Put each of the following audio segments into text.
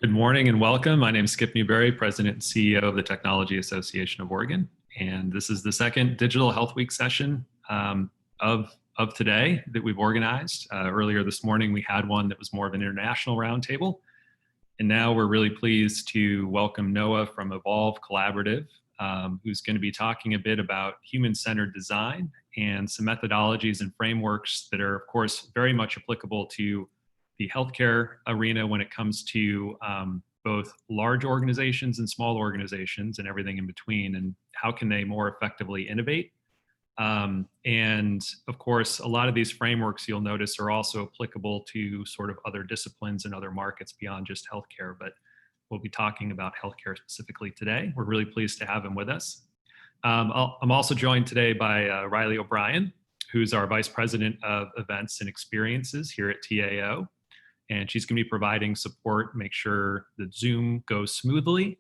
Good morning and welcome. My name is Skip Newberry, President and CEO of the Technology Association of Oregon. And this is the second Digital Health Week session of today that we've organized. Earlier this morning, we had one that was more of an international roundtable. And now we're really pleased to welcome Noah from Evolve Collaborative, who's going to be talking a bit about human-centered design and some methodologies and frameworks that are, of course, very much applicable to the healthcare arena when it comes to both large organizations and small organizations and everything in between, and how can they more effectively innovate. And of course, a lot of these frameworks you'll notice are also applicable to sort of other disciplines and other markets beyond just healthcare, but we'll be talking about healthcare specifically today. We're really pleased to have him with us. I'm also joined today by Riley O'Brien, who's our Vice President of Events and Experiences here at TAO. And she's going to be providing support, make sure that Zoom goes smoothly.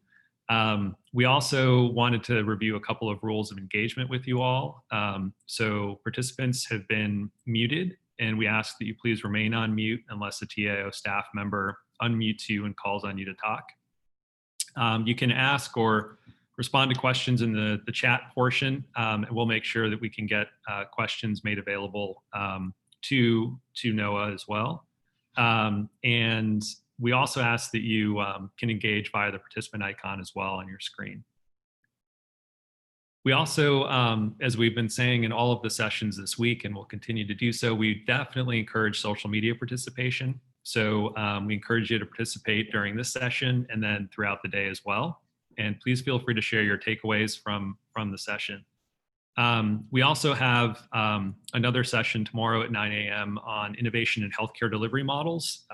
We also wanted to review a couple of rules of engagement with you all. So participants have been muted, and we ask that you please remain on mute unless a TAO staff member unmutes you and calls on you to talk. You can ask or respond to questions in the chat portion, and we'll make sure that we can get questions made available to Noah as well. And we also ask that you can engage via the participant icon as well on your screen. We also, as we've been saying in all of the sessions this week, and we'll continue to do so, we definitely encourage social media participation. So we encourage you to participate during this session and then throughout the day as well. And please feel free to share your takeaways from the session. We also have another session tomorrow at 9 a.m. on innovation in healthcare delivery models,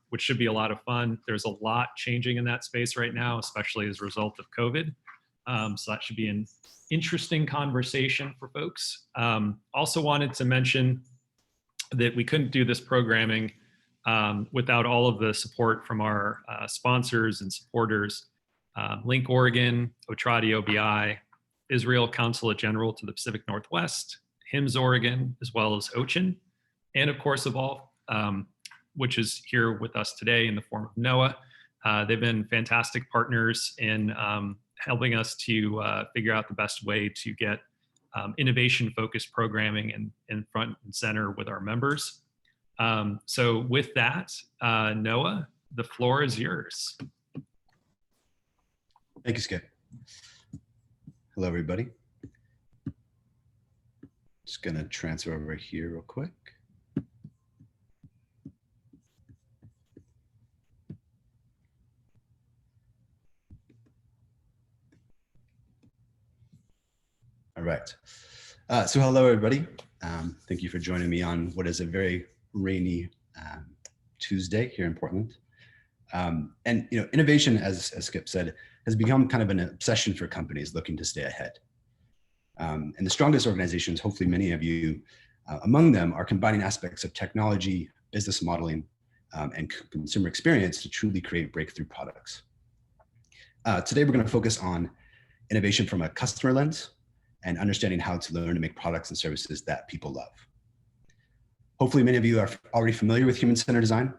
which should be a lot of fun. There's a lot changing in that space right now, especially as a result of COVID. So that should be an interesting conversation for folks. Also wanted to mention that we couldn't do this programming without all of the support from our sponsors and supporters, Link Oregon, Otradi OBI, Israel Consulate General to the Pacific Northwest, HIMSS Oregon, as well as OCHIN, and of course Evolve, which is here with us today in the form of Noah. They've been fantastic partners in helping us to figure out the best way to get innovation-focused programming in front and center with our members. So with that, Noah, the floor is yours. Thank you, Skip. Hello, everybody. Just gonna transfer over here real quick. All right. So hello, everybody. Thank you for joining me on what is a very rainy Tuesday here in Portland. And innovation, as Skip said, has become kind of an obsession for companies looking to stay ahead. And the strongest organizations, hopefully many of you among them, are combining aspects of technology, business modeling, and consumer experience to truly create breakthrough products. Today, we're going to focus on innovation from a customer lens and understanding how to learn to make products and services that people love. Hopefully, many of you are already familiar with human-centered design.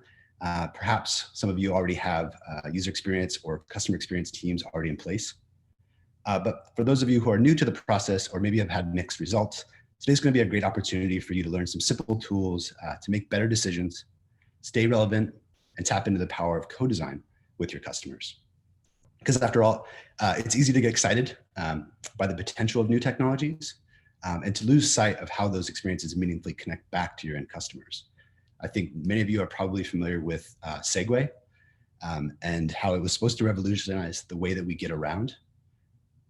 Perhaps some of you already have user experience or customer experience teams already in place. But for those of you who are new to the process or maybe have had mixed results, today's going to be a great opportunity for you to learn some simple tools to make better decisions, stay relevant, and tap into the power of co-design with your customers. Because after all, it's easy to get excited by the potential of new technologies and to lose sight of how those experiences meaningfully connect back to your end customers. I think many of you are probably familiar with Segway and how it was supposed to revolutionize the way that we get around.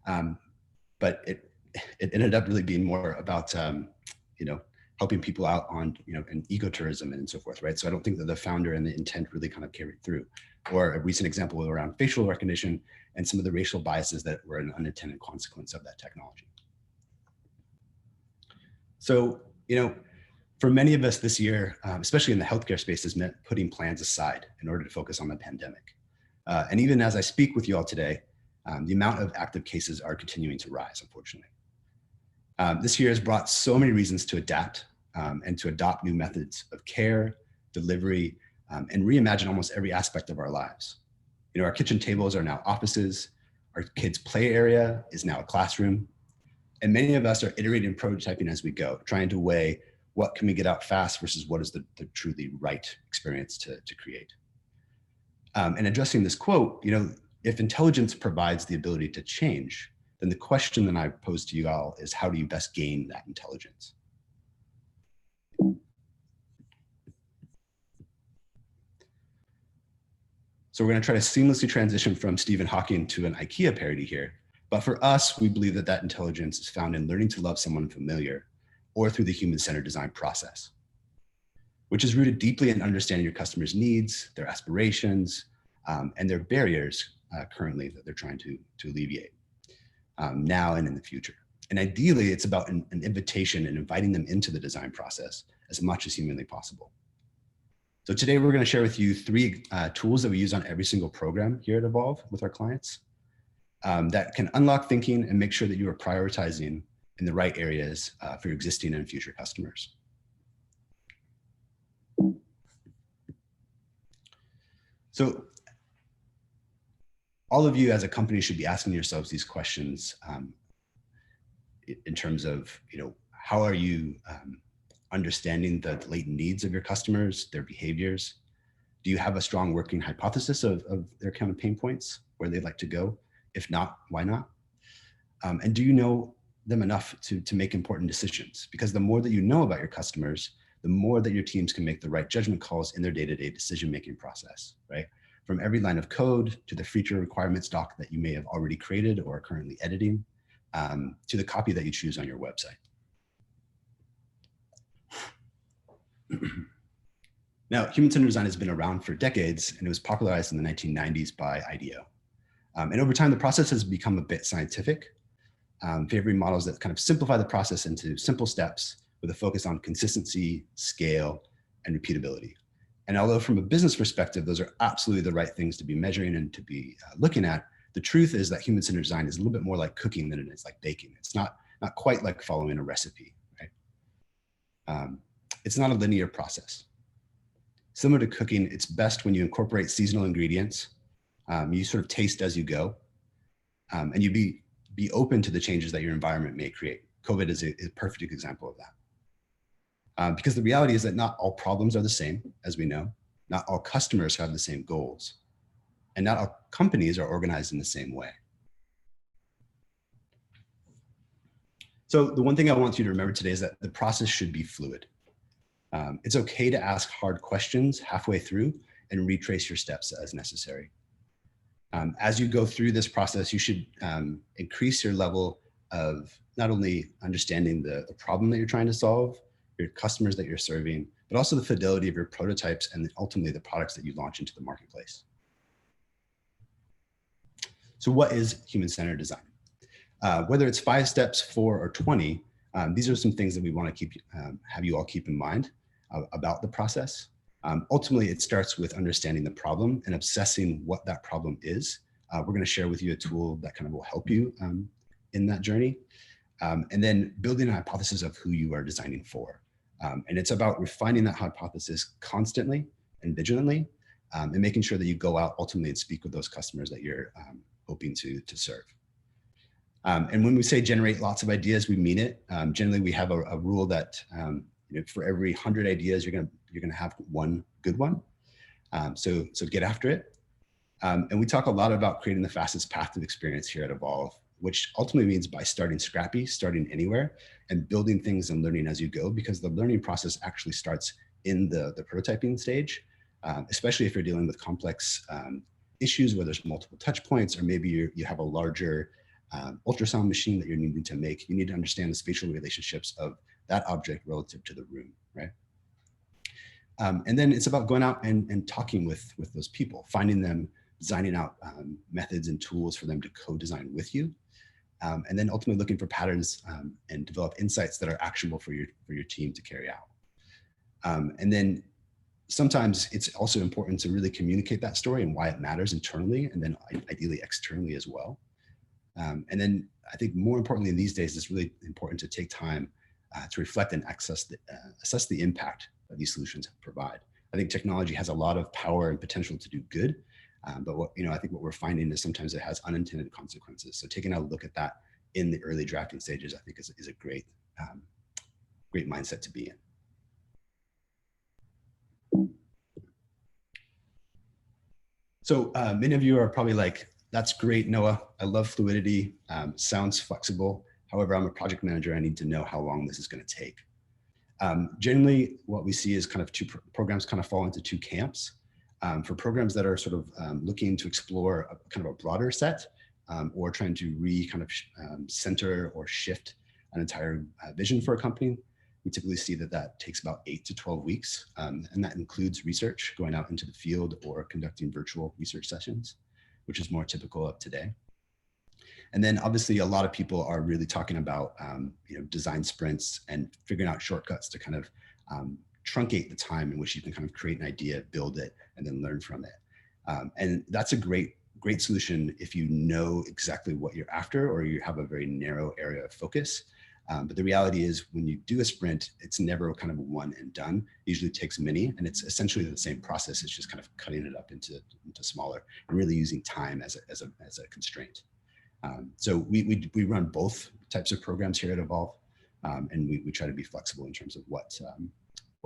But it ended up really being more about, helping people out on, and ecotourism and so forth, right? So I don't think that the founder and the intent really kind of carried through. Or a recent example around facial recognition and some of the racial biases that were an unintended consequence of that technology. So, for many of us this year, especially in the healthcare space, has meant putting plans aside in order to focus on the pandemic. And even as I speak with you all today, the amount of active cases are continuing to rise, unfortunately. This year has brought so many reasons to adapt and to adopt new methods of care, delivery, and reimagine almost every aspect of our lives. Our kitchen tables are now offices. Our kids' play area is now a classroom. And many of us are iterating and prototyping as we go, trying to weigh what can we get out fast versus what is the truly right experience to create. And addressing this quote, if intelligence provides the ability to change, then the question that I pose to you all is, how do you best gain that intelligence? So we're going to try to seamlessly transition from Stephen Hawking to an IKEA parody here. But for us, we believe that intelligence is found in learning to love someone familiar or through the human-centered design process, which is rooted deeply in understanding your customers' needs, their aspirations, and their barriers currently that they're trying to alleviate now and in the future. And ideally, it's about an invitation and inviting them into the design process as much as humanly possible. So today we're going to share with you 3 tools that we use on every single program here at Evolve with our clients that can unlock thinking and make sure that you are prioritizing in the right areas for your existing and future customers. So all of you as a company should be asking yourselves these questions in terms of, how are you understanding the latent needs of your customers, their behaviors? Do you have a strong working hypothesis of their kind of pain points, where they'd like to go? If not, why not? And do you know them enough to make important decisions? Because the more that you know about your customers, the more that your teams can make the right judgment calls in their day-to-day decision-making process, right? From every line of code to the feature requirements doc that you may have already created or are currently editing, to the copy that you choose on your website. Now, human-centered design has been around for decades, and it was popularized in the 1990s by IDEO. And over time, the process has become a bit scientific, favoring models that kind of simplify the process into simple steps with a focus on consistency, scale, and repeatability. And although from a business perspective, those are absolutely the right things to be measuring and to be looking at, the truth is that human-centered design is a little bit more like cooking than it is like baking. It's not quite like following a recipe, right? It's not a linear process. Similar to cooking, it's best when you incorporate seasonal ingredients. You sort of taste as you go, and you be open to the changes that your environment may create. COVID is a perfect example of that. Because the reality is that not all problems are the same, as we know. Not all customers have the same goals, and not all companies are organized in the same way. So the one thing I want you to remember today is that the process should be fluid. It's okay to ask hard questions halfway through and retrace your steps as necessary. As you go through this process, you should increase your level of not only understanding the problem that you're trying to solve, your customers that you're serving, but also the fidelity of your prototypes and ultimately the products that you launch into the marketplace. So what is human-centered design? Whether it's 5 steps, 4, or 20, these are some things that we want to have you all keep in mind about the process. Ultimately, it starts with understanding the problem and obsessing what that problem is. We're going to share with you a tool that kind of will help you in that journey. And then building a hypothesis of who you are designing for. And it's about refining that hypothesis constantly and vigilantly, and making sure that you go out ultimately and speak with those customers that you're hoping to serve. And when we say generate lots of ideas, we mean it. Generally, we have a rule that for every 100 ideas, you're gonna have one good one. So get after it. And we talk a lot about creating the fastest path to experience here at Evolve, which ultimately means by starting scrappy, starting anywhere, and building things and learning as you go, because the learning process actually starts in the prototyping stage, especially if you're dealing with complex issues where there's multiple touch points, or maybe you have a larger ultrasound machine that you're needing to make. You need to understand the spatial relationships of that object relative to the room, right? And then it's about going out and talking with those people, finding them, designing out methods and tools for them to co-design with you, and then ultimately looking for patterns and develop insights that are actionable for your team to carry out. And then sometimes it's also important to really communicate that story and why it matters internally, and then ideally externally as well. And then I think more importantly in these days, it's really important to take time to reflect and assess the impact that these solutions provide. I think technology has a lot of power and potential to do good, But what, I think what we're finding is sometimes it has unintended consequences. So taking a look at that in the early drafting stages, I think is a great, great mindset to be in. So many of you are probably like, that's great, Noah. I love fluidity, sounds flexible. However, I'm a project manager. I need to know how long this is going to take. Generally, what we see is kind of programs kind of fall into two camps. For programs that are sort of looking to explore kind of a broader set, or trying to center or shift an entire vision for a company, we typically see that takes about 8 to 12 weeks. And that includes research, going out into the field or conducting virtual research sessions, which is more typical of today. And then obviously a lot of people are really talking about design sprints and figuring out shortcuts to kind of truncate the time in which you can kind of create an idea, build it, and then learn from it. And that's a great solution if you know exactly what you're after or you have a very narrow area of focus. But the reality is when you do a sprint, it's never kind of one and done. It usually takes many, and it's essentially the same process. It's just kind of cutting it up into smaller and really using time as a constraint. So we run both types of programs here at Evolve, and we try to be flexible in terms of what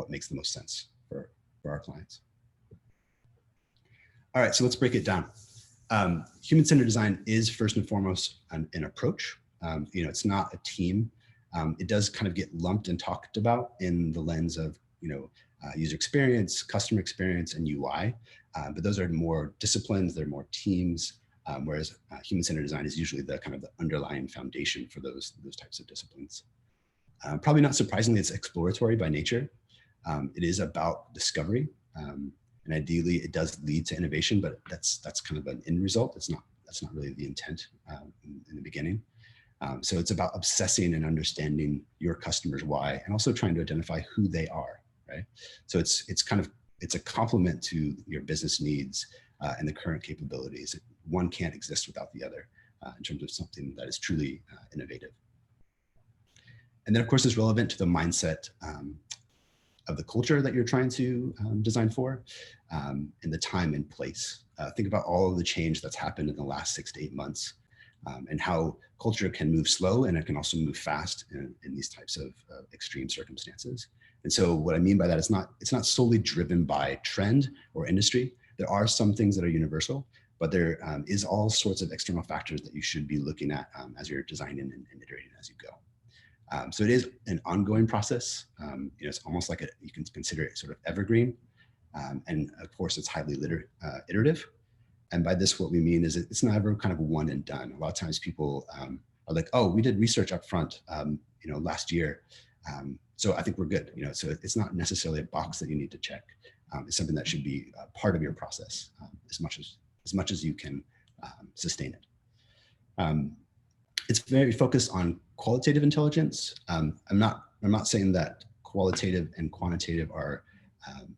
makes the most sense for our clients. All right, so let's break it down. Human-centered design is first and foremost an approach. It's not a team. It does kind of get lumped and talked about in the lens of user experience, customer experience, and UI. But those are more disciplines. They're more teams. Whereas human-centered design is usually the kind of the underlying foundation for those types of disciplines. Probably not surprisingly, it's exploratory by nature. It is about discovery, and ideally, it does lead to innovation. But that's kind of an end result. That's not really the intent in the beginning. So it's about obsessing and understanding your customer's why, and also trying to identify who they are. Right. So it's a complement to your business needs and the current capabilities. One can't exist without the other in terms of something that is truly innovative. And then, of course, it's relevant to the mindset of the culture that you're trying to design for, and the time and place. Think about all of the change that's happened in the last 6 to 8 months, and how culture can move slow and it can also move fast in these types of extreme circumstances. And so what I mean by that is it's not solely driven by trend or industry. There are some things that are universal, but there is all sorts of external factors that you should be looking at as you're designing and iterating as you go. So it is an ongoing process. It's almost like you can consider it sort of evergreen. And of course, it's highly iterative. And by this, what we mean is it's never kind of one and done. A lot of times people are like, oh, we did research up front, last year. So I think we're good. So it's not necessarily a box that you need to check. It's something that should be part of your process as much as you can sustain it. It's very focused on qualitative intelligence. I'm not saying that qualitative and quantitative are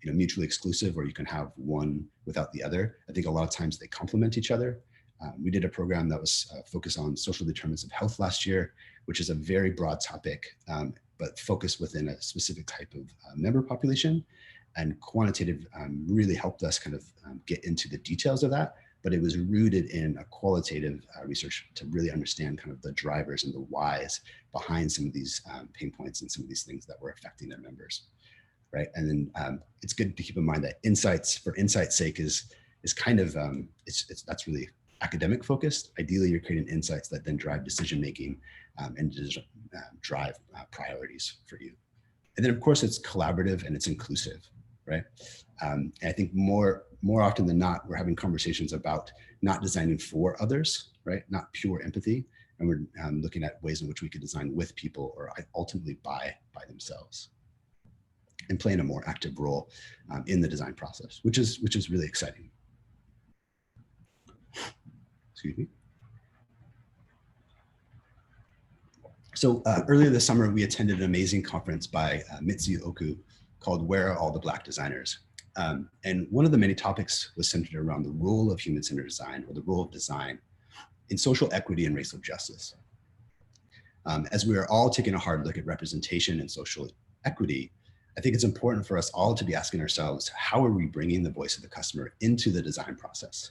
mutually exclusive, or you can have one without the other. I think a lot of times they complement each other. We did a program that was focused on social determinants of health last year, which is a very broad topic, but focused within a specific type of member population. And quantitative really helped us kind of get into the details of that, but it was rooted in a qualitative research to really understand kind of the drivers and the whys behind some of these pain points and some of these things that were affecting their members, right? And then it's good to keep in mind that insights for insight's sake is kind of, that's really academic focused. Ideally, you're creating insights that then drive decision-making and drive priorities for you. And then of course it's collaborative and it's inclusive, right? And I think more often than not, we're having conversations about not designing for others, right? Not pure empathy. And we're looking at ways in which we could design with people or ultimately by themselves, and playing a more active role in the design process, which is really exciting. Excuse me. So earlier this summer, we attended an amazing conference by Mitsuyo Oku called Where Are All the Black Designers? And one of the many topics was centered around the role of human-centered design, or the role of design in social equity and racial justice. As we are all taking a hard look at representation and social equity, I think it's important for us all to be asking ourselves, how are we bringing the voice of the customer into the design process,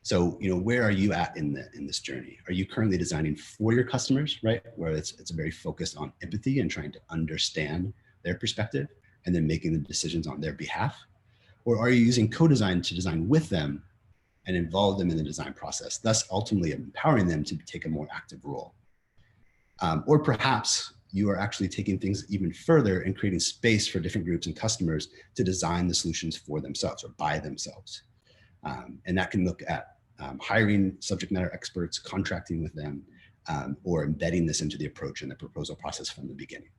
So, where are you at in this journey? Are you currently designing for your customers, right? Where it's very focused on empathy and trying to understand their perspective and then making the decisions on their behalf? Or are you using co-design to design with them and involve them in the design process, thus ultimately empowering them to take a more active role? Or perhaps you are actually taking things even further and creating space for different groups and customers to design the solutions for themselves or by themselves. And that can look at hiring subject matter experts, contracting with them, or embedding this into the approach and the proposal process from the beginning.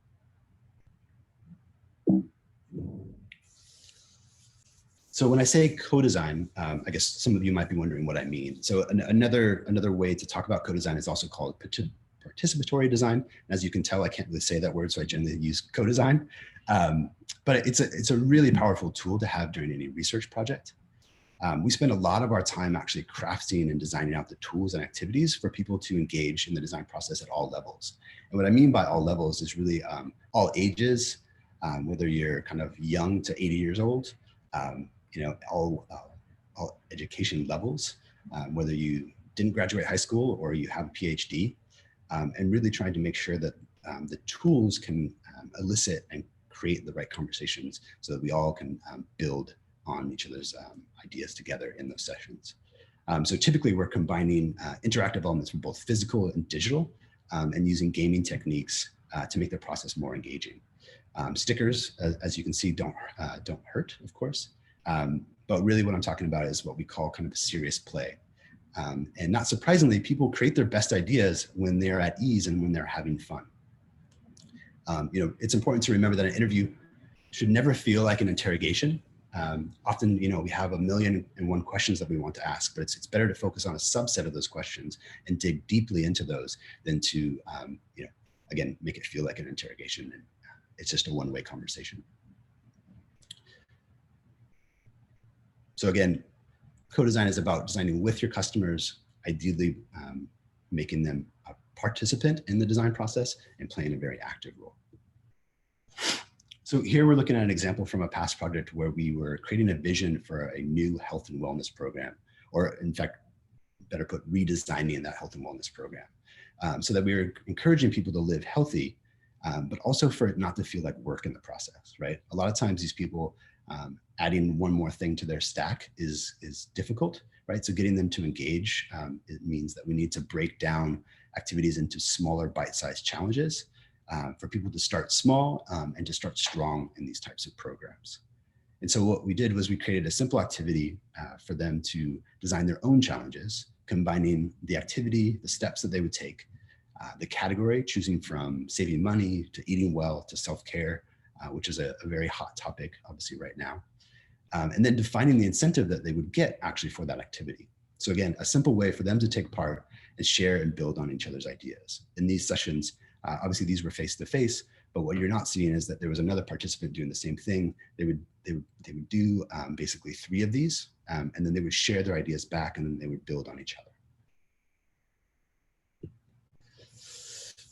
So when I say co-design, I guess some of you might be wondering what I mean. So another way to talk about co-design is also called participatory design. As you can tell, I can't really say that word, so I generally use co-design. But it's a really powerful tool to have during any research project. We spend a lot of our time actually crafting and designing out the tools and activities for people to engage in the design process at all levels. And what I mean by all levels is really all ages, whether you're kind of young to 80 years old, all education levels, whether you didn't graduate high school or you have a PhD, and really trying to make sure that the tools can elicit and create the right conversations so that we all can build on each other's ideas together in those sessions. So typically we're combining interactive elements from both physical and digital, and using gaming techniques to make the process more engaging. Stickers, as you can see, don't hurt, of course. But really what I'm talking about is what we call kind of a serious play. And not surprisingly, people create their best ideas when they're at ease and when they're having fun. It's important to remember that an interview should never feel like an interrogation. Often, we have 1,000,001 questions that we want to ask, but it's better to focus on a subset of those questions and dig deeply into those than to, again, make it feel like an interrogation. And it's just a one-way conversation. So again, co-design is about designing with your customers, ideally making them a participant in the design process and playing a very active role. So here we're looking at an example from a past project where we were creating a vision for a new health and wellness program, or in fact, better put, redesigning that health and wellness program, so that we were encouraging people to live healthy, but also for it not to feel like work in the process, right? A lot of times these people, adding one more thing to their stack is difficult, right? So getting them to engage, it means that we need to break down activities into smaller bite-sized challenges for people to start small and to start strong in these types of programs. And so what we did was we created a simple activity for them to design their own challenges, combining the activity, the steps that they would take, the category, choosing from saving money to eating well to self-care, which is a very hot topic, obviously, right now. And then defining the incentive that they would get actually for that activity. So again, a simple way for them to take part and share and build on each other's ideas. In these sessions, obviously these were face-to-face, but what you're not seeing is that there was another participant doing the same thing. They would do basically 3 of these, and then they would share their ideas back, and then they would build on each other.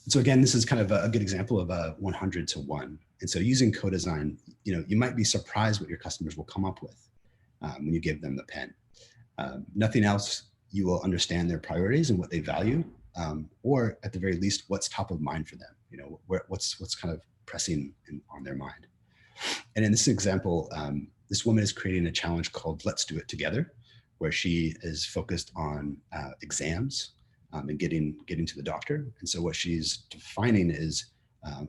So again, this is kind of a good example of a 100 to 1. And so using co-design, you might be surprised what your customers will come up with when you give them the pen. Nothing else, you will understand their priorities and what they value, or at the very least, what's top of mind for them. What's kind of pressing on their mind. And in this example, this woman is creating a challenge called Let's Do It Together, where she is focused on exams and getting to the doctor. And so what she's defining is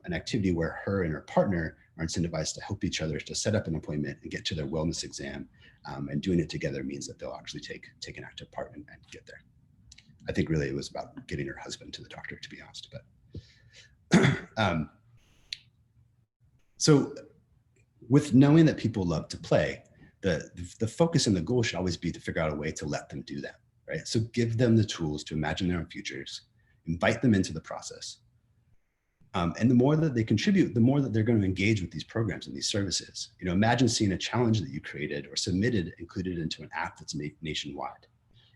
an activity where her and her partner are incentivized to help each other to set up an appointment and get to their wellness exam. And doing it together means that they'll actually take an active part and get there. I think really it was about getting her husband to the doctor, to be honest. But so with knowing that people love to play, the focus and the goal should always be to figure out a way to let them do that, right? So give them the tools to imagine their own futures, invite them into the process. And the more that they contribute, the more that they're going to engage with these programs and these services. Imagine seeing a challenge that you created or submitted included into an app that's made nationwide.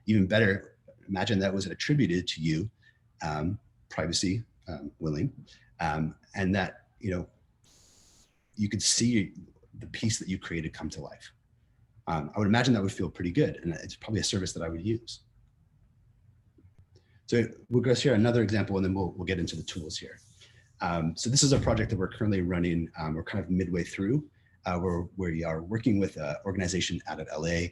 Even better, imagine that was attributed to you, privacy willing, and that you could see the piece that you created come to life. I would imagine that would feel pretty good, and it's probably a service that I would use. So we'll go share another example, and then we'll get into the tools here. So this is a project that we're currently running. We're kind of midway through, where we are working with an organization out of LA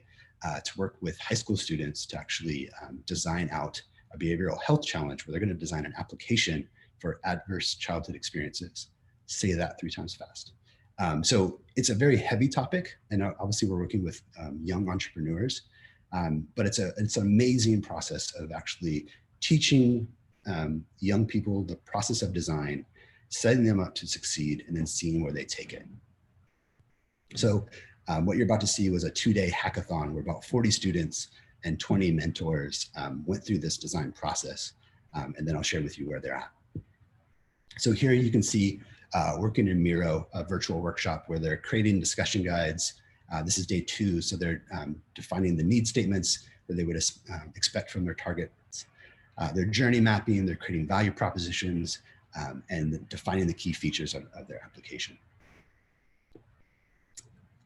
to work with high school students to actually design out a behavioral health challenge where they're going to design an application for adverse childhood experiences. Say that 3 times fast. So it's a very heavy topic, and obviously we're working with young entrepreneurs, but it's an amazing process of actually teaching young people the process of design, setting them up to succeed, and then seeing where they take it. So what you're about to see was a 2-day hackathon where about 40 students and 20 mentors went through this design process, and then I'll share with you where they're at. So here you can see working in Miro, a virtual workshop where they're creating discussion guides. This is day 2, so they're defining the need statements that they would expect from their targets. They're journey mapping, they're creating value propositions, and defining the key features of their application.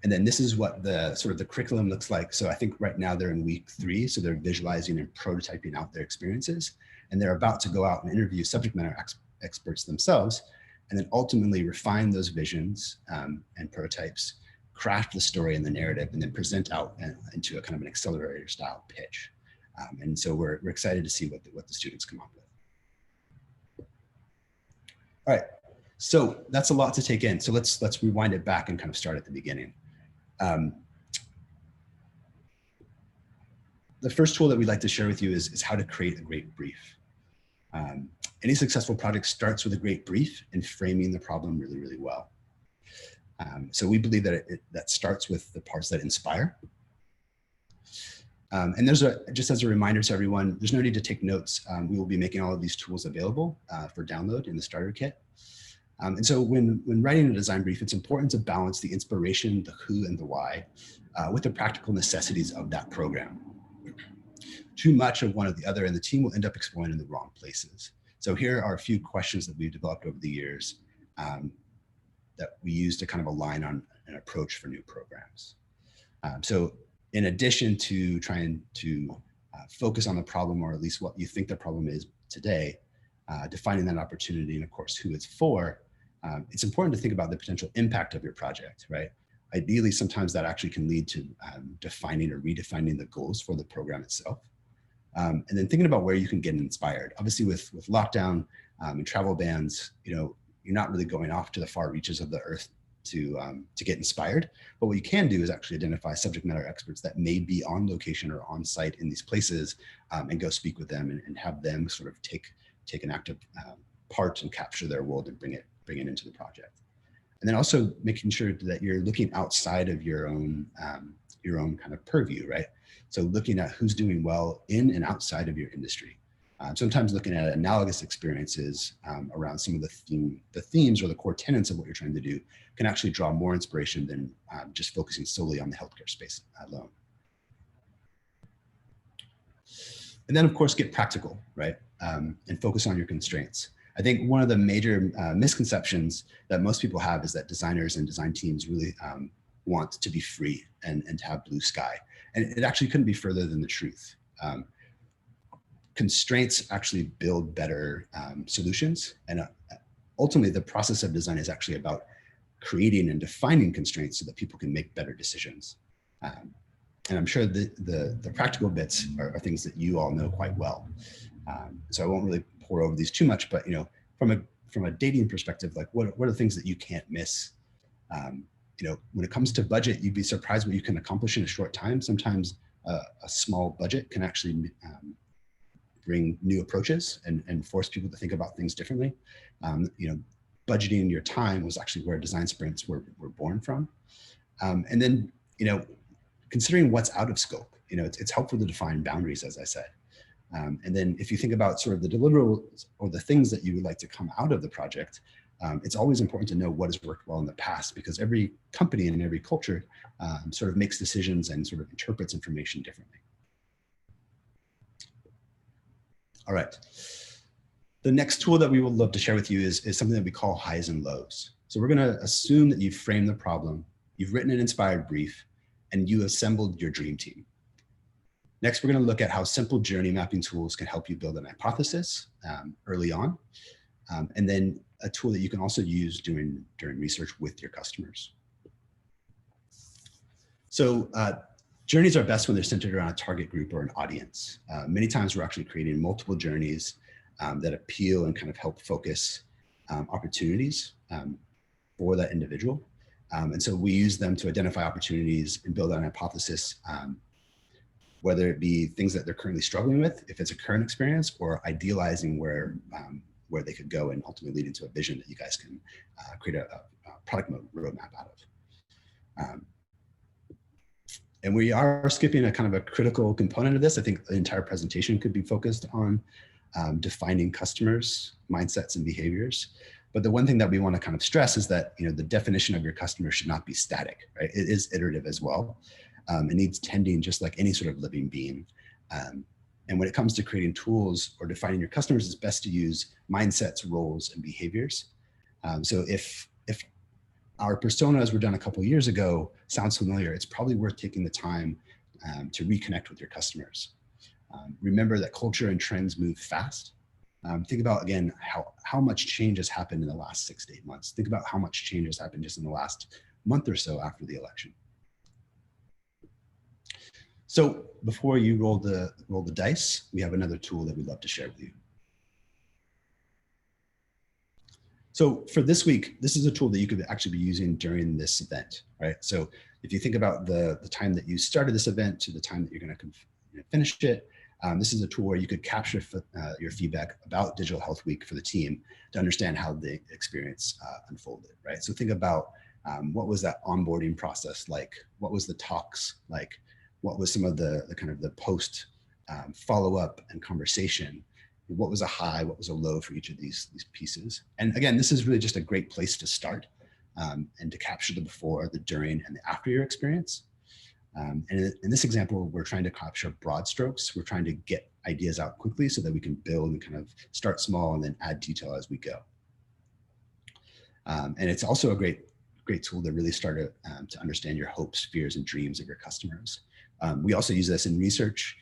And then this is what the sort of the curriculum looks like. So I think right now they're in week 3, so they're visualizing and prototyping out their experiences, and they're about to go out and interview subject matter experts themselves, and then ultimately refine those visions and prototypes, craft the story and the narrative, and then present out into a kind of an accelerator style pitch. And so we're excited to see what the students come up with. All right, so that's a lot to take in. So let's rewind it back and kind of start at the beginning. The first tool that we'd like to share with you is how to create a great brief. Any successful project starts with a great brief and framing the problem really, really well. So we believe that that starts with the parts that inspire. And just as a reminder to everyone, there's no need to take notes. We will be making all of these tools available for download in the starter kit. And so when writing a design brief, it's important to balance the inspiration, the who and the why, with the practical necessities of that program. Too much of one or the other, and the team will end up exploring in the wrong places. So here are a few questions that we've developed over the years that we use to kind of align on an approach for new programs. So in addition to trying to focus on the problem, or at least what you think the problem is today, defining that opportunity and of course who it's for, it's important to think about the potential impact of your project, right? Ideally, sometimes that actually can lead to defining or redefining the goals for the program itself. And then thinking about where you can get inspired. Obviously with lockdown and travel bans, you're not really going off to the far reaches of the earth to get inspired. But what you can do is actually identify subject matter experts that may be on location or on site in these places, and go speak with them and have them sort of take an active part and capture their world and bring it into the project. And then also making sure that you're looking outside of your own kind of purview, right? So looking at who's doing well in and outside of your industry. Sometimes looking at analogous experiences around some of the themes or the core tenets of what you're trying to do can actually draw more inspiration than just focusing solely on the healthcare space alone. And then of course, get practical, right? And focus on your constraints. I think one of the major misconceptions that most people have is that designers and design teams really want to be free and to have blue sky. And it actually couldn't be further than the truth. Constraints actually build better solutions. And ultimately, the process of design is actually about creating and defining constraints so that people can make better decisions. And I'm sure the practical bits are things that you all know quite well. So I won't really pour over these too much, but from a dating perspective, like what are the things that you can't miss? When it comes to budget, you'd be surprised what you can accomplish in a short time. Sometimes a small budget can actually bring new approaches and force people to think about things differently. Budgeting your time was actually where design sprints were born from. And then, considering what's out of scope, it's helpful to define boundaries, as I said. And then if you think about sort of the deliverables or the things that you would like to come out of the project, it's always important to know what has worked well in the past, because every company and every culture sort of makes decisions and sort of interprets information differently. All right. The next tool that we would love to share with you is something that we call highs and lows. So we're going to assume that you've framed the problem, you've written an inspired brief, and you assembled your dream team. Next, we're going to look at how simple journey mapping tools can help you build an hypothesis early on, and then a tool that you can also use during research with your customers. So journeys are best when they're centered around a target group or an audience. Many times we're actually creating multiple journeys that appeal and kind of help focus opportunities for that individual. And so we use them to identify opportunities and build an hypothesis, whether it be things that they're currently struggling with, if it's a current experience, or idealizing where they could go and ultimately lead into a vision that you guys can create a product roadmap out of. And we are skipping a kind of a critical component of this. I think the entire presentation could be focused on defining customers' mindsets and behaviors. But the one thing that we want to kind of stress is that, the definition of your customer should not be static, right? It is iterative as well. It needs tending just like any sort of living being. And when it comes to creating tools or defining your customers, it's best to use mindsets, roles, and behaviors. So if our personas were done a couple of years ago sounds familiar, it's probably worth taking the time to reconnect with your customers. Remember that culture and trends move fast. Think about, again, how much change has happened in the last 6 to 8 months. Think about how much change has happened just in the last month or so after the election. So before you roll the dice, we have another tool that we'd love to share with you. So for this week, this is a tool that you could actually be using during this event, right? So if you think about the time that you started this event to the time that you're going to finish it, this is a tool where you could capture your feedback about Digital Health Week for the team to understand how the experience unfolded, right? So think about what was that onboarding process like? What was the talks like? What was some of the kind of the post follow-up and conversation? What was a high, what was a low for each of these pieces? And again, this is really just a great place to start and to capture the before, the during, and the after your experience. And in this example, we're trying to capture broad strokes. We're trying to get ideas out quickly so that we can build and kind of start small and then add detail as we go. And it's also a great tool to really start to understand your hopes, fears, and dreams of your customers. We also use this in research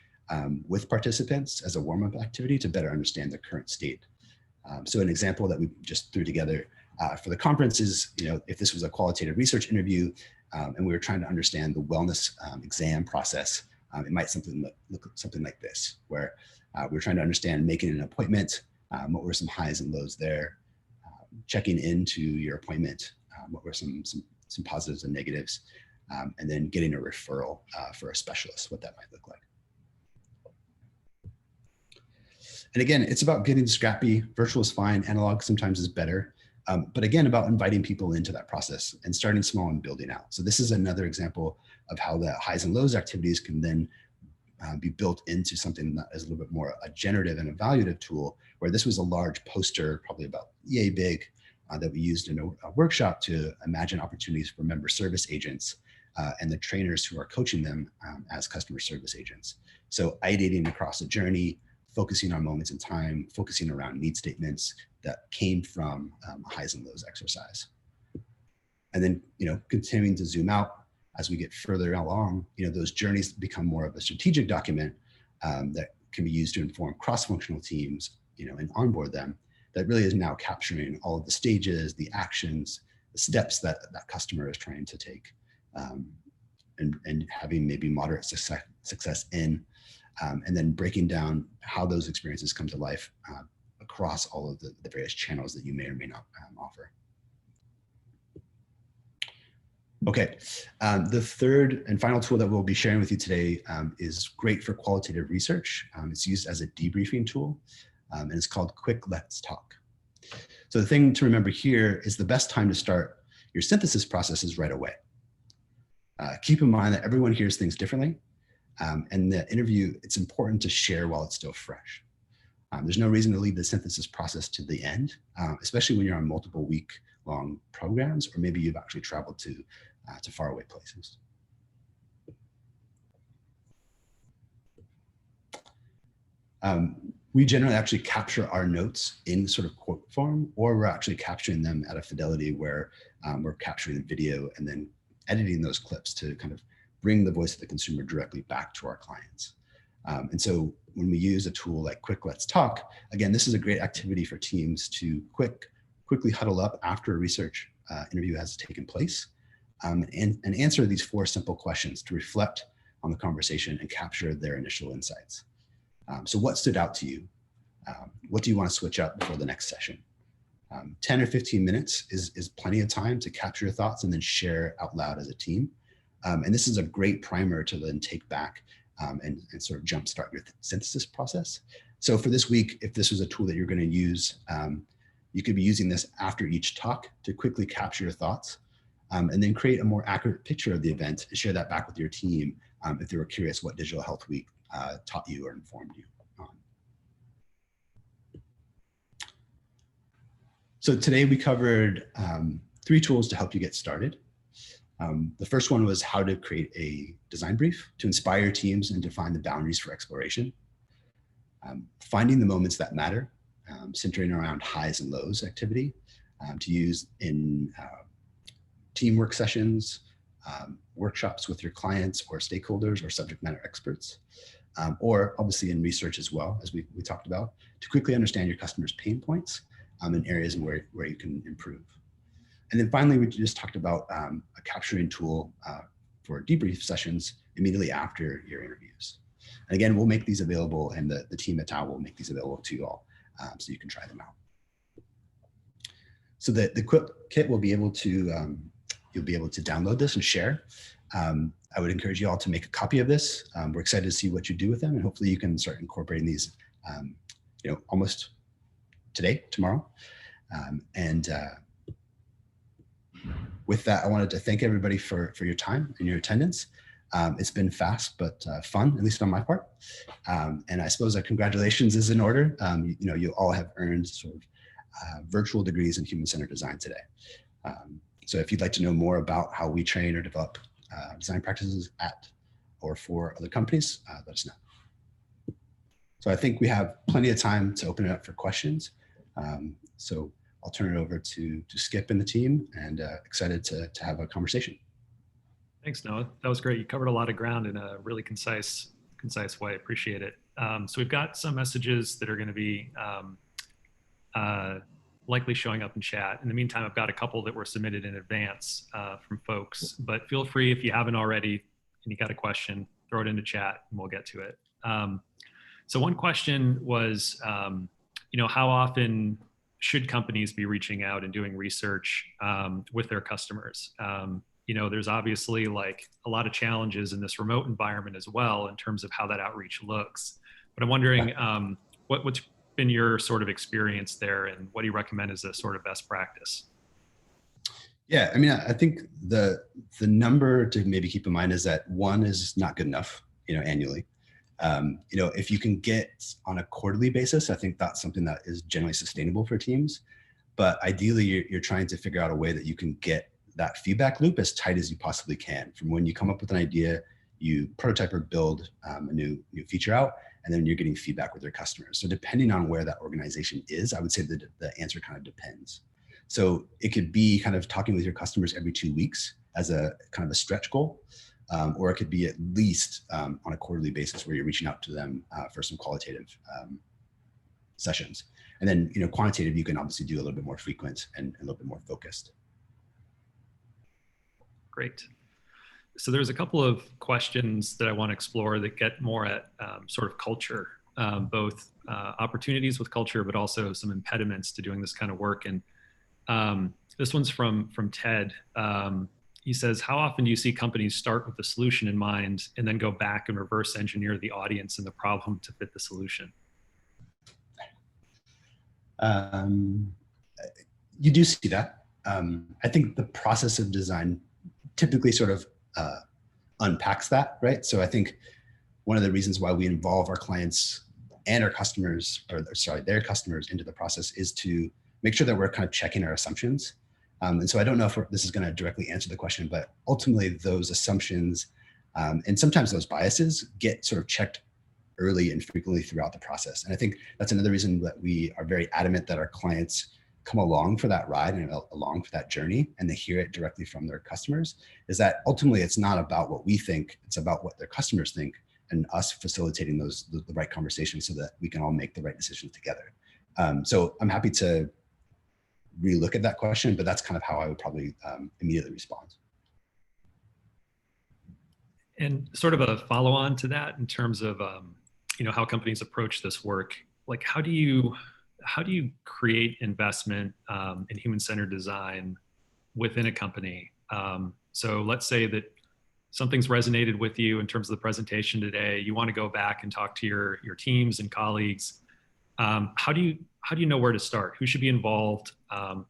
with participants as a warm-up activity to better understand the current state. So an example that we just threw together for the conference is, if this was a qualitative research interview and we were trying to understand the wellness exam process, it might look something like this, where we're trying to understand making an appointment, what were some highs and lows there, checking into your appointment, what were some positives and negatives, and then getting a referral for a specialist, what that might look like. And again, it's about getting scrappy. Virtual is fine, analog sometimes is better. But again, about inviting people into that process and starting small and building out. So this is another example of how the highs and lows activities can then be built into something that is a little bit more a generative and evaluative tool, where this was a large poster, probably about yay big, that we used in a workshop to imagine opportunities for member service agents and the trainers who are coaching them as customer service agents. So ideating across a journey, focusing on moments in time, focusing around need statements that came from a highs and lows exercise. And then, continuing to zoom out as we get further along, those journeys become more of a strategic document that can be used to inform cross-functional teams, and onboard them. That really is now capturing all of the stages, the actions, the steps that that customer is trying to take, and having maybe moderate success in, and then breaking down how those experiences come to life across all of the various channels that you may or may not offer. Okay, the third and final tool that we'll be sharing with you today is great for qualitative research. It's used as a debriefing tool, and it's called Quick Let's Talk. So the thing to remember here is the best time to start your synthesis process is right away. Keep in mind that everyone hears things differently, and the interview, it's important to share while it's still fresh. There's no reason to leave the synthesis process to the end, especially when you're on multiple week-long programs, or maybe you've actually traveled to faraway places. We generally actually capture our notes in sort of quote form, or we're actually capturing them at a fidelity where we're capturing the video and then editing those clips to kind of bring the voice of the consumer directly back to our clients. And so when we use a tool like Quick Let's Talk, again, this is a great activity for teams to quickly huddle up after a research interview has taken place, and answer these 4 simple questions to reflect on the conversation and capture their initial insights. So what stood out to you? What do you want to switch up before the next session? 10 or 15 minutes is plenty of time to capture your thoughts and then share out loud as a team. And this is a great primer to then take back and sort of jumpstart your synthesis process. So for this week, if this was a tool that you're going to use, you could be using this after each talk to quickly capture your thoughts, and then create a more accurate picture of the event and share that back with your team if they were curious what Digital Health Week taught you or informed you on. So today we covered 3 tools to help you get started. The first one was how to create a design brief to inspire teams and define the boundaries for exploration. Finding the moments that matter, centering around highs and lows activity to use in teamwork sessions, workshops with your clients or stakeholders or subject matter experts, or obviously in research as well, as we talked about, to quickly understand your customers' pain points in areas where you can improve. And then finally, we just talked about a capturing tool for debrief sessions immediately after your interviews. And again, we'll make these available, and the team at TAO will make these available to you all so you can try them out. So the quick kit will be able to, you'll be able to download this and share. I would encourage you all to make a copy of this. We're excited to see what you do with them, and hopefully you can start incorporating these, almost today, tomorrow. With that, I wanted to thank everybody for your time and your attendance. It's been fast, but fun, at least on my part. And I suppose congratulations is in order. You all have earned sort of virtual degrees in human-centered design today. So if you'd like to know more about how we train or develop design practices at or for other companies, let us know. So I think we have plenty of time to open it up for questions. So I'll turn it over to Skip and the team, and excited to have a conversation. Thanks, Noah. That was great. You covered a lot of ground in a really concise way. Appreciate it. So we've got some messages that are going to be likely showing up in chat. In the meantime, I've got a couple that were submitted in advance from folks, but feel free, if you haven't already and you got a question, throw it into chat and we'll get to it. So one question was, how often should companies be reaching out and doing research with their customers? There's obviously like a lot of challenges in this remote environment as well in terms of how that outreach looks. But I'm wondering what's been your sort of experience there, and what do you recommend as a sort of best practice? Yeah, I mean, I think the number to maybe keep in mind is that 1 is not good enough, annually. If you can get on a quarterly basis, I think that's something that is generally sustainable for teams. But ideally, you're trying to figure out a way that you can get that feedback loop as tight as you possibly can. From when you come up with an idea, you prototype or build a new feature out, and then you're getting feedback with your customers. So depending on where that organization is, I would say that the answer kind of depends. So it could be kind of talking with your customers every 2 weeks as a kind of a stretch goal. Or it could be at least on a quarterly basis where you're reaching out to them for some qualitative sessions. And then, quantitative, you can obviously do a little bit more frequent and a little bit more focused. Great. So there's a couple of questions that I want to explore that get more at sort of culture, both opportunities with culture, but also some impediments to doing this kind of work. And this one's from Ted. He says, how often do you see companies start with the solution in mind and then go back and reverse engineer the audience and the problem to fit the solution? You do see that. I think the process of design typically sort of unpacks that, right? So I think one of the reasons why we involve our clients and our customers, their customers into the process is to make sure that we're kind of checking our assumptions. And so I don't know if this is going to directly answer the question, but ultimately those assumptions and sometimes those biases get sort of checked early and frequently throughout the process. And I think that's another reason that we are very adamant that our clients come along for that ride and along for that journey, and they hear it directly from their customers, is that ultimately it's not about what we think, it's about what their customers think, and us facilitating the right conversations so that we can all make the right decisions together. So I'm happy to relook at that question, but that's kind of how I would probably immediately respond. And sort of a follow-on to that in terms of how companies approach this work, like how do you create investment in human-centered design within a company? So let's say that something's resonated with you in terms of the presentation today. You want to go back and talk to your teams and colleagues. How do you know where to start? Who should be involved?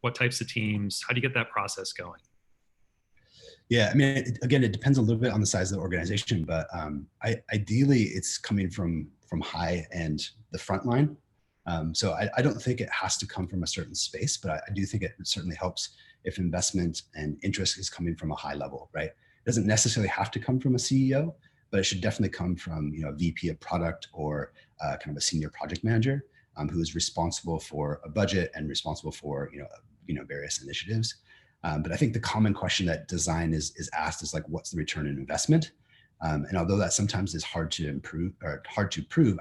What types of teams? How do you get that process going? Yeah, I mean, again, it depends a little bit on the size of the organization, but ideally it's coming from high and the front line. So I don't think it has to come from a certain space, but I do think it certainly helps if investment and interest is coming from a high level, right? It doesn't necessarily have to come from a CEO, but it should definitely come from a VP of product or kind of a senior project manager who is responsible for a budget and responsible for various initiatives. But I think the common question that design is asked is like, what's the return on investment? And although that sometimes is hard to prove,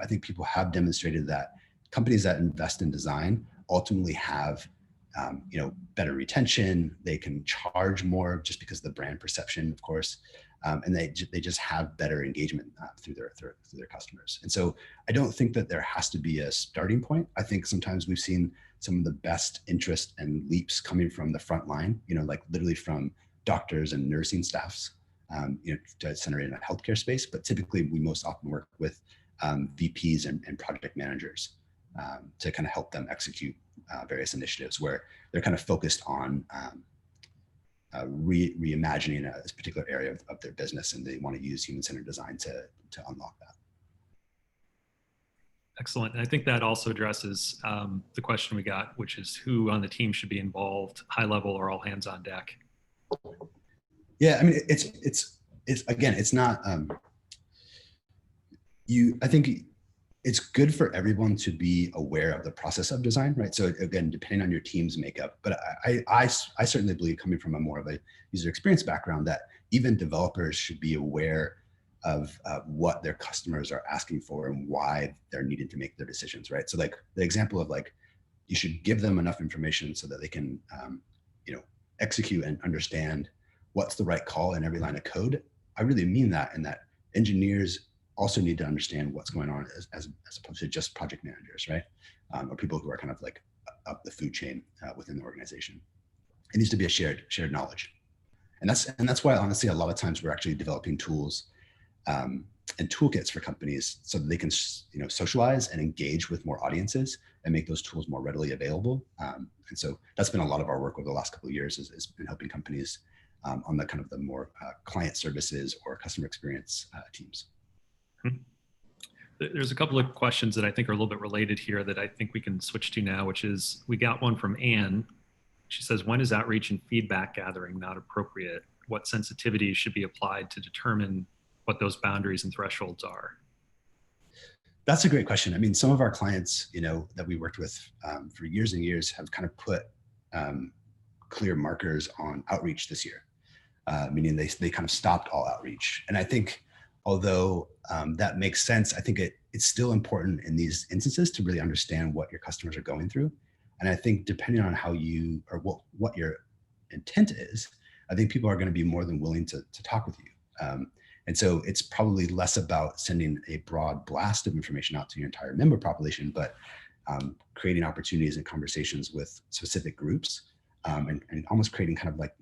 I think people have demonstrated that companies that invest in design ultimately have better retention. They can charge more just because of the brand perception, of course, and they just have better engagement through their customers. And so I don't think that there has to be a starting point. I think sometimes we've seen some of the best interest and leaps coming from the front line, like literally from doctors and nursing staffs, centered in a healthcare space. But typically we most often work with VPs and project managers to kind of help them execute various initiatives where they're kind of focused on reimagining a particular area of their business, and they want to use human-centered design to unlock that. Excellent. And I think that also addresses the question we got, which is who on the team should be involved, high level or all hands on deck? Yeah, I mean, it's again, it's not, I think it's good for everyone to be aware of the process of design, right? So again, depending on your team's makeup, but I certainly believe, coming from a more of a user experience background, that even developers should be aware of what their customers are asking for and why they're needing to make their decisions, right? So like the example of like, you should give them enough information so that they can, execute and understand what's the right call in every line of code. I really mean that, and that engineers also need to understand what's going on as opposed to just project managers, right? Or people who are kind of like up the food chain within the organization. It needs to be a shared knowledge. And that's why, honestly, a lot of times we're actually developing tools and toolkits for companies so that they can, socialize and engage with more audiences and make those tools more readily available. And so that's been a lot of our work over the last couple of years, is been helping companies on the kind of the more client services or customer experience teams. There's a couple of questions that I think are a little bit related here that I think we can switch to now, which is, we got one from Anne. She says, when is outreach and feedback gathering not appropriate? What sensitivities should be applied to determine what those boundaries and thresholds are? That's a great question. I mean, some of our clients, that we worked with for years and years have kind of put clear markers on outreach this year, meaning they kind of stopped all outreach. And I think, although that makes sense, I think it's still important in these instances to really understand what your customers are going through. And I think depending on how you, or what your intent is, I think people are going to be more than willing to talk with you. And so it's probably less about sending a broad blast of information out to your entire member population, but creating opportunities and conversations with specific groups, and almost creating kind of like,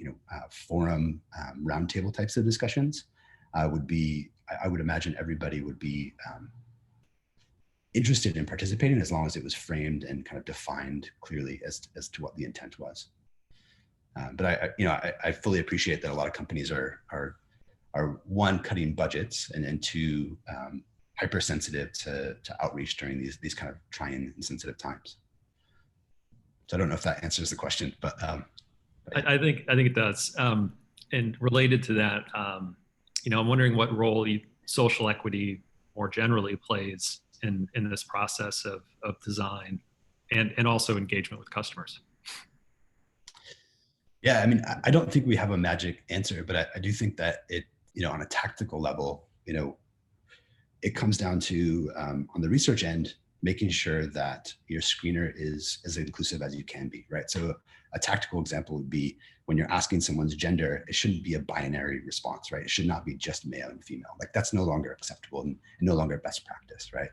forum roundtable types of discussions would be, I would imagine everybody would be interested in participating, as long as it was framed and kind of defined clearly as to what the intent was. But I fully appreciate that a lot of companies are one, cutting budgets, and two, hypersensitive to outreach during these kind of trying and sensitive times. So I don't know if that answers the question, but I think it does. And related to that, I'm wondering what role social equity more generally plays in this process of design and also engagement with customers. Yeah, I mean, I don't think we have a magic answer, but I do think that it, on a tactical level, it comes down to on the research end, making sure that your screener is as inclusive as you can be, right? So a tactical example would be when you're asking someone's gender, it shouldn't be a binary response, right? It should not be just male and female. Like that's no longer acceptable and no longer best practice, right?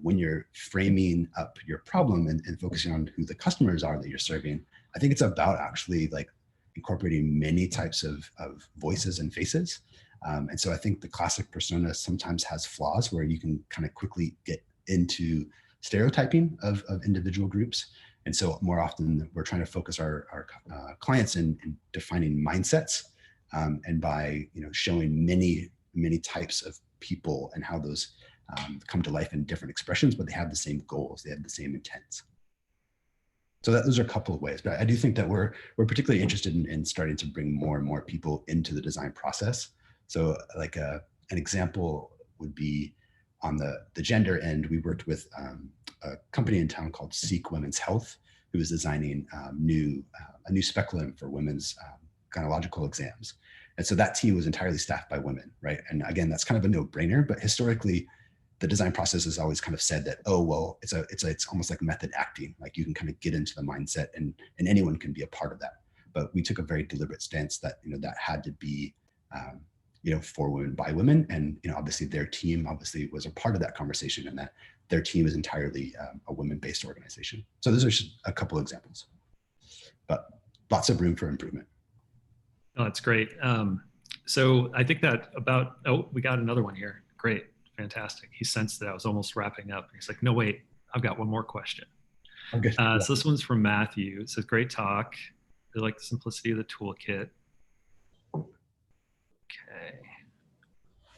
When you're framing up your problem and focusing on who the customers are that you're serving, I think it's about actually like incorporating many types of voices and faces. And so I think the classic persona sometimes has flaws where you can kind of quickly get into stereotyping of individual groups. And so more often we're trying to focus our clients in defining mindsets and by showing many types of people and how those come to life in different expressions, but they have the same goals, they have the same intents. So those are a couple of ways, but I do think that we're particularly interested in starting to bring more and more people into the design process. So like an example would be on the gender end, we worked with a company in town called Seek Women's Health, who was designing a new speculum for women's gynecological exams. And so that team was entirely staffed by women, right? And again, that's kind of a no-brainer, but historically, the design process has always kind of said that, oh, well, it's almost like method acting. Like you can kind of get into the mindset and anyone can be a part of that. But we took a very deliberate stance that, that had to be, for women by women. And, obviously their team obviously was a part of that conversation and that their team is entirely a women-based organization. So those are just a couple of examples, but lots of room for improvement. Oh, that's great. So I think that we got another one here. Great. Fantastic. He sensed that I was almost wrapping up. He's like, no, wait, I've got one more question. Okay. So this one's from Matthew. It says, great talk. I like the simplicity of the toolkit. Okay.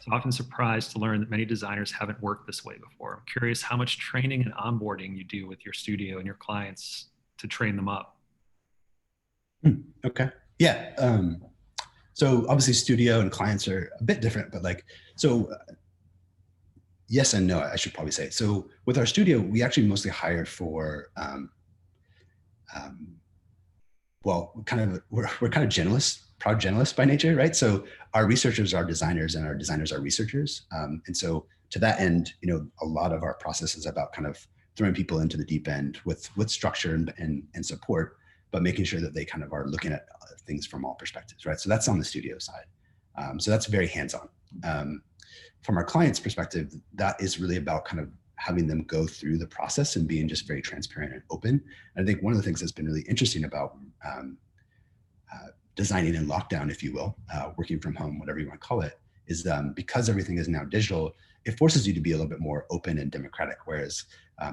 So often surprised to learn that many designers haven't worked this way before. I'm curious how much training and onboarding you do with your studio and your clients to train them up. Okay. Yeah. So obviously studio and clients are a bit different, but yes and no, I should probably say. So with our studio, we actually mostly hire for, we're kind of generalists, proud generalists by nature, right? So our researchers are designers and our designers are researchers. And so to that end, a lot of our process is about kind of throwing people into the deep end with structure and support, but making sure that they kind of are looking at things from all perspectives, right? So that's on the studio side. So that's very hands-on. From our client's perspective, that is really about kind of having them go through the process and being just very transparent and open. And I think one of the things that's been really interesting about designing in lockdown, if you will, working from home, whatever you want to call it, is because everything is now digital, it forces you to be a little bit more open and democratic. Whereas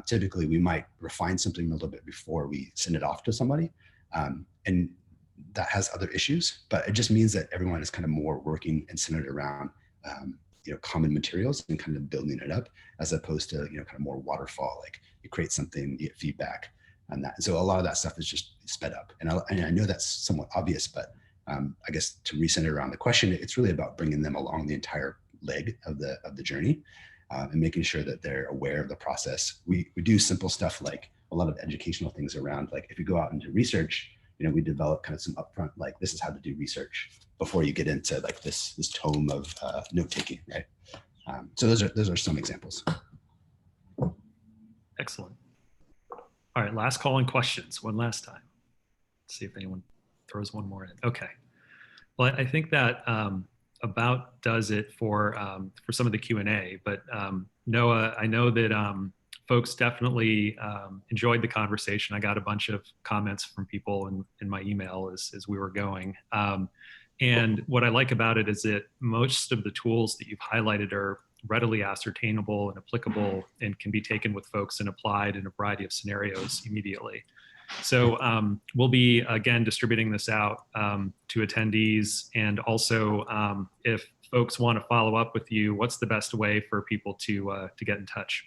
typically we might refine something a little bit before we send it off to somebody. And that has other issues, but it just means that everyone is kind of more working and centered around common materials and kind of building it up, as opposed to kind of more waterfall, like you create something, you get feedback on that. And so a lot of that stuff is just sped up. And I know that's somewhat obvious, but I guess to recenter around the question, it's really about bringing them along the entire leg of the journey and making sure that they're aware of the process. We do simple stuff like a lot of educational things around, like if you go out and do research, we develop kind of some upfront, like this is how to do research before you get into like this tome of note-taking, right? So those are some examples. Excellent. All right, last call and questions, one last time. Let's see if anyone throws one more in. Okay. Well, I think that about does it for some of the Q&A, but Noah, I know that folks definitely enjoyed the conversation. I got a bunch of comments from people in my email as we were going. And what I like about it is that most of the tools that you've highlighted are readily ascertainable and applicable and can be taken with folks and applied in a variety of scenarios immediately. So we'll be, again, distributing this out to attendees. And also, if folks want to follow up with you, what's the best way for people to get in touch?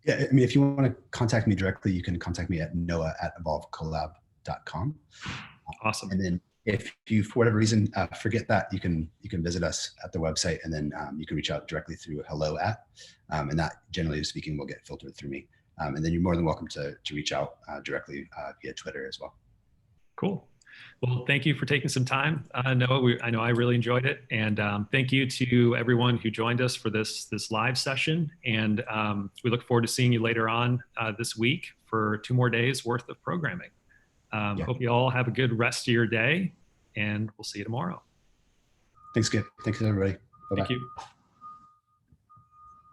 Yeah, I mean, if you want to contact me directly, you can contact me at noah@evolvecollab.com. Awesome. And then if you, for whatever reason, forget that, you can visit us at the website, and then you can reach out directly through hello@, and that, generally speaking, will get filtered through me. And then you're more than welcome to reach out directly via Twitter as well. Cool. Well, thank you for taking some time, Noah. I know I really enjoyed it, and thank you to everyone who joined us for this live session. And we look forward to seeing you later on this week for 2 more days worth of programming. Yeah. Hope you all have a good rest of your day, and we'll see you tomorrow. Thanks, Skip. Thanks, everybody. Bye-bye. Thank you.